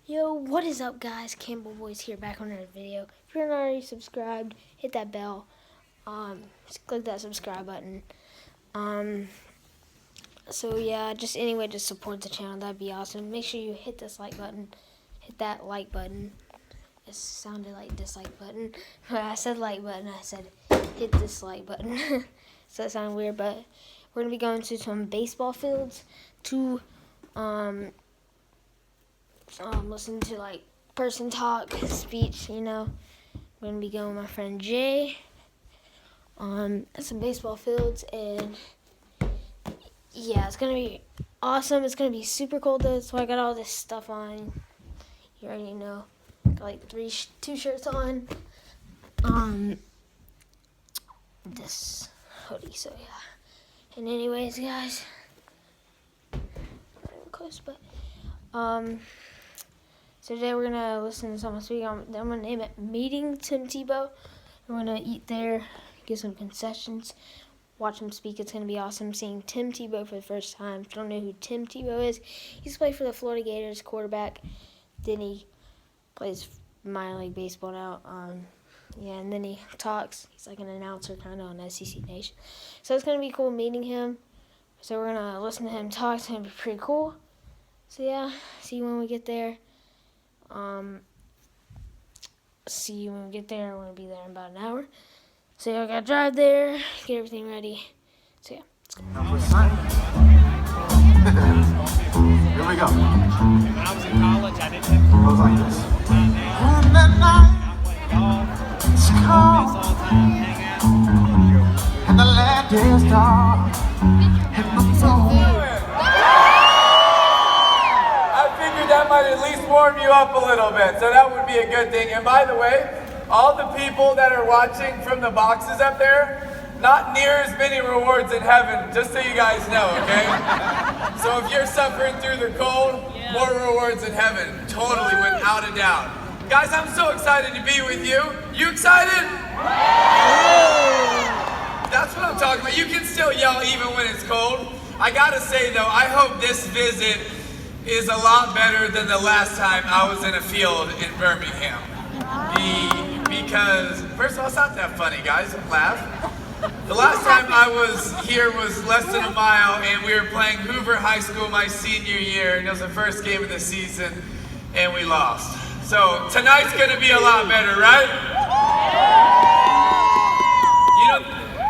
Yo, what is up, guys? Campbell Boys here, back on another video. If you're not already subscribed, hit that bell. Just click that subscribe button. So yeah, just any way to support the channel, that'd be awesome. Make sure you hit this like button. Hit that like button. It sounded like dislike button. When I said like button, I said hit this like button. So that sounded weird, but we're gonna be going to some baseball fields to listen to like person talk, speech, you know. We're gonna be going with my friend Jay at some baseball fields, and yeah, it's gonna be awesome. It's gonna be super cold though, so I got all this stuff on. You already know. Got like two shirts on. This hoodie, so yeah. And anyways, guys, not even close, but so today we're gonna listen to someone speak. I'm gonna name it Meeting Tim Tebow. We're gonna eat there, get some concessions, watch him speak. It's gonna be awesome seeing Tim Tebow for the first time. If you don't know who Tim Tebow is, he's played for the Florida Gators, quarterback. Then he plays minor league baseball now. Yeah, and then he talks. He's like an announcer kind of on SEC Nation. So it's gonna be cool meeting him. So we're gonna listen to him talk. It's gonna be pretty cool. So yeah, see you when we get there. See you when we get there. We're gonna be there in about an hour. So yeah, I gotta drive there, get everything ready. So yeah, let's go. Here we go. When I was in college, I didn't have Goes like this. When the night is cold and the land is dark and the moon. I figured that might at least warm you up a little bit, so that would be a good thing. And by the way, all the people that are watching from the boxes up there, not near as many rewards in heaven, just so you guys know, okay? So if you're suffering through the cold, more rewards in heaven, totally, without a doubt. Guys, I'm so excited to be with you. You excited? That's what I'm talking about. You can still yell even when it's cold. I gotta say though, I hope this visit is a lot better than the last time I was in a field in Birmingham. Because, first of all, it's not that funny, guys. Don't laugh. The last time I was here was less than a mile, and we were playing Hoover High School my senior year, and it was the first game of the season, and we lost. So tonight's gonna be a lot better, right? You know,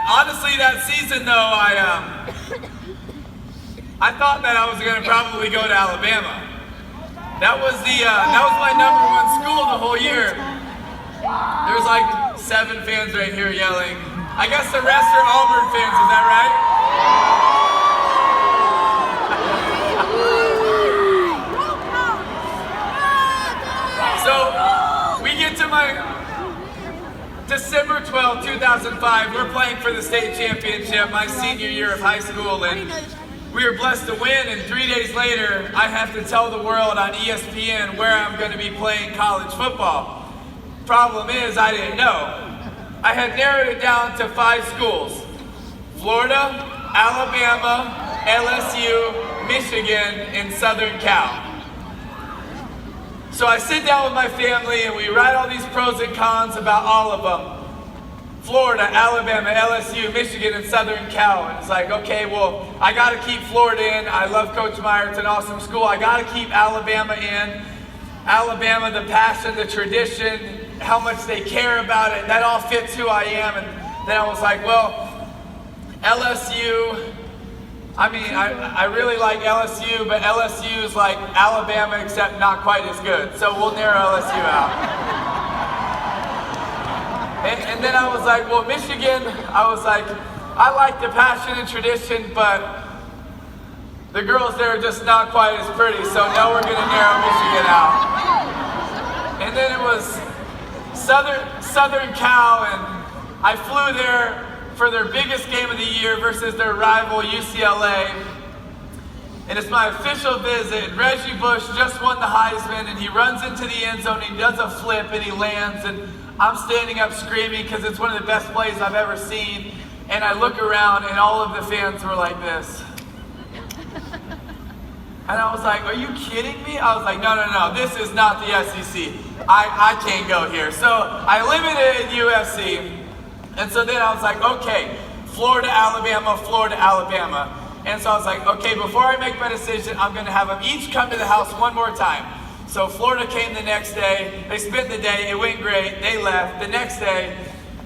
honestly, that season though, I thought that I was gonna probably go to Alabama. That was my #1 school the whole year. There was like 7 fans right here yelling. I guess the rest are Auburn fans, is that right? So, we get to my December 12, 2005, we're playing for the state championship, my senior year of high school, and we were blessed to win, and 3 days later, I have to tell the world on ESPN where I'm going to be playing college football. Problem is, I didn't know. I had narrowed it down to 5 schools: Florida, Alabama, LSU, Michigan, and Southern Cal. So I sit down with my family and we write all these pros and cons about all of them. Florida, Alabama, LSU, Michigan, and Southern Cal. And it's like, okay, well, I gotta keep Florida in. I love Coach Meyer, it's an awesome school. I gotta keep Alabama in. Alabama, the passion, the tradition, how much they care about it, that all fits who I am. And then I was like, well, LSU, I mean, I really like LSU, but LSU is like Alabama except not quite as good. So we'll narrow LSU out. And then I was like, well, Michigan, I was like, I like the passion and tradition, but the girls there are just not quite as pretty, so no, we're gonna narrow Michigan out. And then it was Southern Cal, and I flew there for their biggest game of the year versus their rival UCLA. And it's my official visit. Reggie Bush just won the Heisman, and he runs into the end zone, he does a flip, and he lands, and I'm standing up screaming because it's one of the best plays I've ever seen. And I look around, and all of the fans were like this. And I was like, are you kidding me? I was like, no, this is not the SEC. I can't go here. So I limited UFC. And so then I was like, okay, Florida, Alabama, Florida, Alabama. And so I was like, okay, before I make my decision, I'm gonna have them each come to the house one more time. So Florida came the next day. They spent the day, it went great, they left. The next day,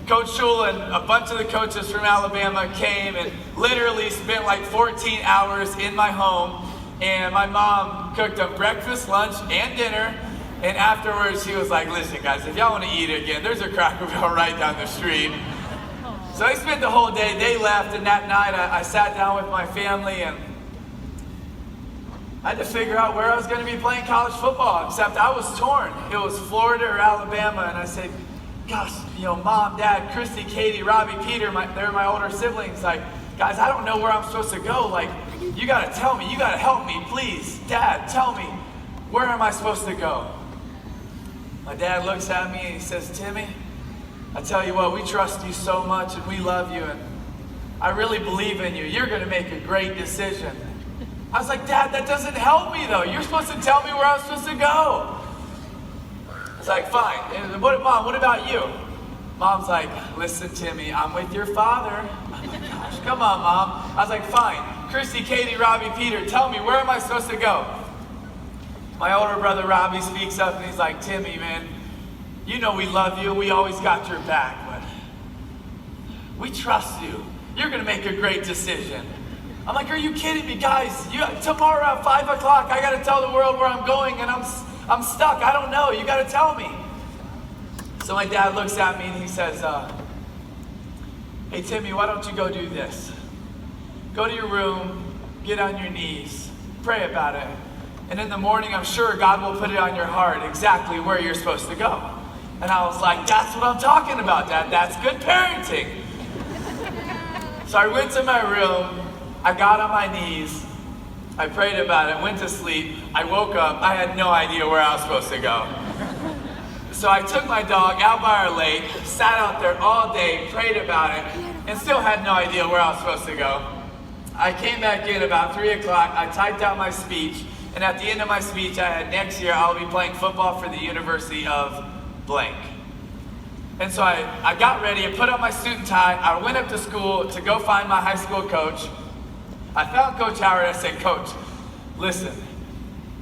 Coach Shula and a bunch of the coaches from Alabama came and literally spent like 14 hours in my home. And my mom cooked them breakfast, lunch, and dinner. And afterwards, she was like, listen guys, if y'all want to eat again, there's a Cracker Barrel right down the street. So I spent the whole day, they left, and that night I sat down with my family and I had to figure out where I was going to be playing college football, except I was torn. It was Florida or Alabama, and I said, gosh, Mom, Dad, Christy, Katie, Robbie, Peter, they're my older siblings. Like, guys, I don't know where I'm supposed to go. Like, you got to tell me, you got to help me, please. Dad, tell me, where am I supposed to go? My dad looks at me and he says, Timmy, I tell you what, we trust you so much and we love you and I really believe in you. You're going to make a great decision. I was like, Dad, that doesn't help me though. You're supposed to tell me where I'm supposed to go. It's like, fine. And Mom, what about you? Mom's like, listen, Timmy, I'm with your father. I'm like, gosh, come on, Mom. I was like, fine. Christy, Katie, Robbie, Peter, tell me, where am I supposed to go? My older brother, Robbie, speaks up and he's like, Timmy, man, you know we love you. We always got your back, but we trust you. You're going to make a great decision. I'm like, are you kidding me, guys? Tomorrow at 5 o'clock, I got to tell the world where I'm going and I'm stuck. I don't know. You got to tell me. So my dad looks at me and he says, hey, Timmy, why don't you go do this? Go to your room, get on your knees, pray about it. And in the morning, I'm sure God will put it on your heart exactly where you're supposed to go. And I was like, that's what I'm talking about, Dad. That's good parenting. So I went to my room, I got on my knees, I prayed about it, went to sleep, I woke up, I had no idea where I was supposed to go. So I took my dog out by our lake, sat out there all day, prayed about it, and still had no idea where I was supposed to go. I came back in about 3 o'clock, I typed out my speech, and at the end of my speech I had, next year I'll be playing football for the University of blank. And so I got ready, I put on my suit and tie, I went up to school to go find my high school coach. I found Coach Howard and I said, Coach, listen,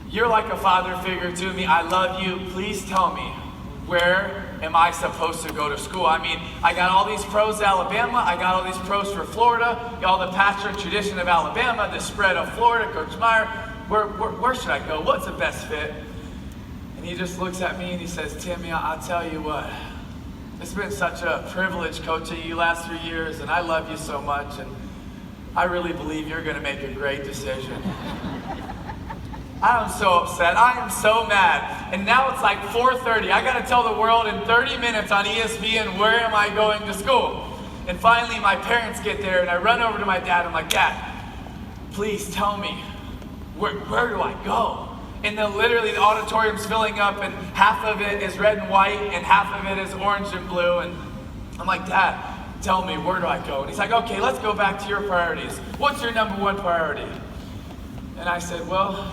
you're like a father figure to me, I love you, please tell me, where am I supposed to go to school? I mean, I got all these pros to Alabama, I got all these pros for Florida, all the passion and tradition of Alabama, the spread of Florida, Coach Meyer, where should I go? What's the best fit? And he just looks at me and he says, Timmy, I'll tell you what, it's been such a privilege coaching you last 3 years and I love you so much and I really believe you're gonna make a great decision. I am so upset, I am so mad. And now it's like 4:30, I gotta tell the world in 30 minutes on ESPN where am I going to school. And finally my parents get there and I run over to my dad, I'm like, Dad, please tell me, where do I go? And then literally the auditorium's filling up and half of it is red and white and half of it is orange and blue. And I'm like, Dad, tell me, where do I go? And he's like, okay, let's go back to your priorities. What's your number one priority? And I said, well,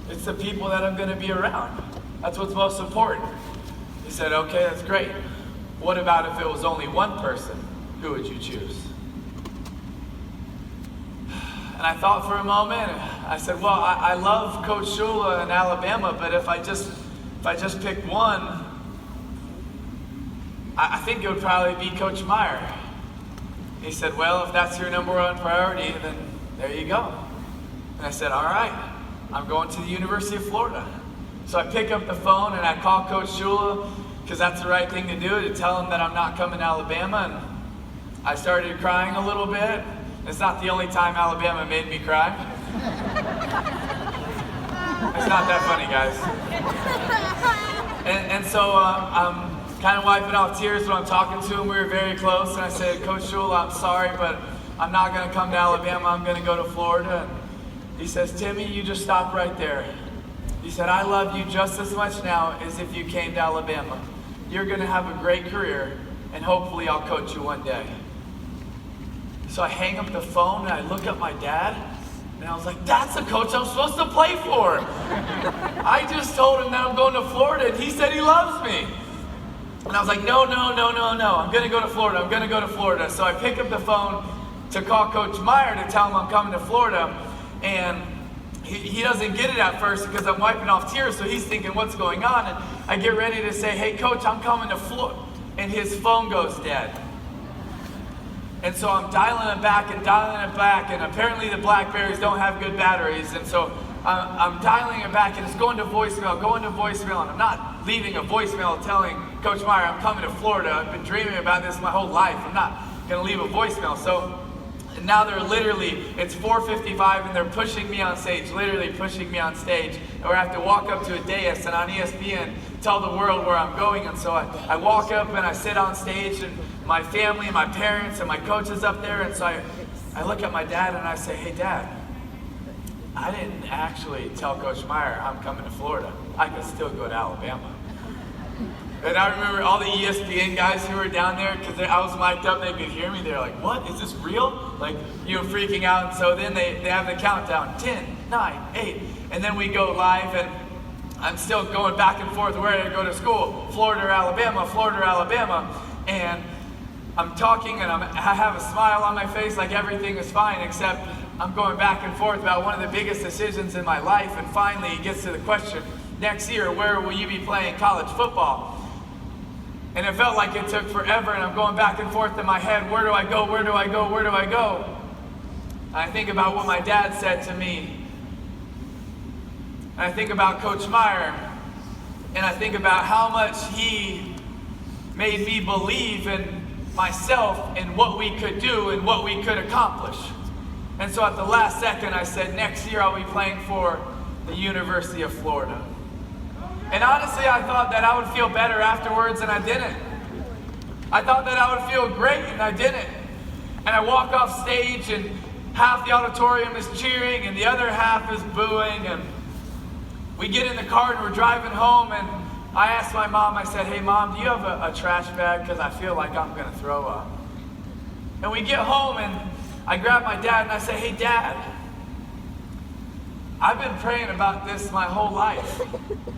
it's the people that I'm gonna be around. That's what's most important. He said, okay, that's great. What about if it was only one person? Who would you choose? And I thought for a moment, I said, well, I love Coach Shula in Alabama, but if I just picked one, I think it would probably be Coach Meyer. He said, well, if that's your number one priority, then there you go. And I said, all right, I'm going to the University of Florida. So I pick up the phone and I call Coach Shula, because that's the right thing to do, to tell him that I'm not coming to Alabama. And I started crying a little bit. It's not the only time Alabama made me cry. It's not that funny, guys. And so I'm kind of wiping off tears when I'm talking to him. We were very close, and I said, Coach Shula, I'm sorry, but I'm not going to come to Alabama. I'm going to go to Florida. And he says, Timmy, you just stop right there. He said, I love you just as much now as if you came to Alabama. You're going to have a great career, and hopefully I'll coach you one day. So I hang up the phone and I look at my dad and And I was like, that's the coach I'm supposed to play for. I just told him that I'm going to Florida, and he said he loves me. And I was like, no. I'm going to go to Florida. So I pick up the phone to call Coach Meyer to tell him I'm coming to Florida. And he doesn't get it at first because I'm wiping off tears, so he's thinking, what's going on? And I get ready to say, hey, Coach, I'm coming to Florida. And his phone goes dead. And so I'm dialing it back, and apparently the Blackberries don't have good batteries. And so I'm dialing it back, and it's going to voicemail, and I'm not leaving a voicemail telling Coach Meyer I'm coming to Florida. I've been dreaming about this my whole life. I'm not going to leave a voicemail. So now it's 4:55, and they're pushing me on stage, literally pushing me on stage. And I have to walk up to a dais and on ESPN tell the world where I'm going. And so I walk up and I sit on stage, and my family and my parents and my coaches up there. And so I look at my dad and I say, hey, Dad, I didn't actually tell Coach Meyer I'm coming to Florida. I could still go to Alabama. And I remember all the ESPN guys who were down there, because I was mic'd up, they could hear me. They're like, what? Is this real? Like, freaking out. And so then they have the countdown, 10, 9, 8. And then we go live, and I'm still going back and forth where to go to school. Florida or Alabama. And I'm talking, and I have a smile on my face like everything is fine, except I'm going back and forth about one of the biggest decisions in my life. And finally it gets to the question, next year, where will you be playing college football? And it felt like it took forever, and I'm going back and forth in my head, where do I go? And I think about what my dad said to me. And I think about Coach Meyer, and I think about how much he made me believe in myself and what we could do and what we could accomplish. And so at the last second, I said, next year I'll be playing for the University of Florida. And honestly, I thought that I would feel better afterwards, and I didn't. I thought that I would feel great, and I didn't. And I walk off stage, and half the auditorium is cheering, and the other half is booing. And we get in the car, and we're driving home, and I asked my mom, I said, hey, Mom, do you have a trash bag? Because I feel like I'm going to throw up. And we get home, and I grab my dad, and I say, hey, Dad, I've been praying about this my whole life.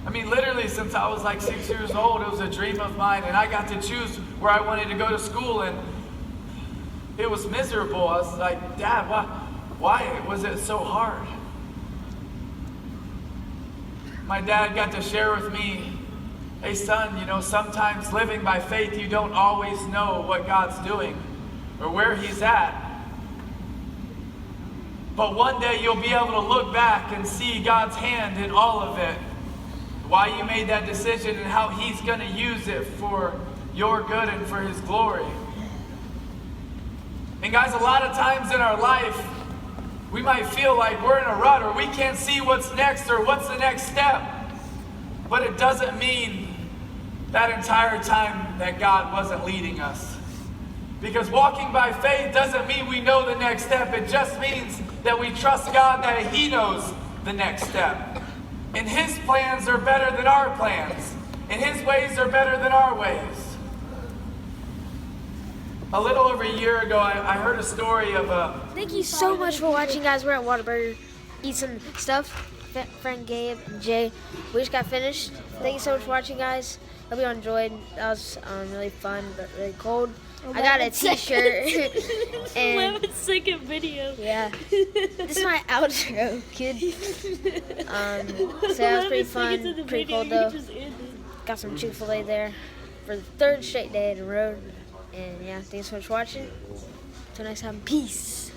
I mean, literally since I was like 6 years old, it was a dream of mine, and I got to choose where I wanted to go to school, and it was miserable. I was like, Dad, why was it so hard? My dad got to share with me, hey son, sometimes living by faith, you don't always know what God's doing or where he's at. But one day you'll be able to look back and see God's hand in all of it. Why you made that decision and how he's going to use it for your good and for his glory. And guys, a lot of times in our life, we might feel like we're in a rut or we can't see what's next or what's the next step. But it doesn't mean that entire time that God wasn't leading us. Because walking by faith doesn't mean we know the next step. It just means that we trust God that he knows the next step. And his plans are better than our plans. And his ways are better than our ways. A little over a year ago, I heard a story of a... Thank you so much for watching, guys. We're at Whataburger, eat some stuff. Friend Gabe and Jay, we just got finished. Thank you so much for watching, guys. Hope you all enjoyed. That was really fun, but really cold. I got a t-shirt. And 11-second video. Yeah. This is my outro, kid. So that was pretty fun. Pretty cold, though. Got some Chick-fil-A there for the third straight day in a row. And yeah, thanks so much for watching. Till next time, peace.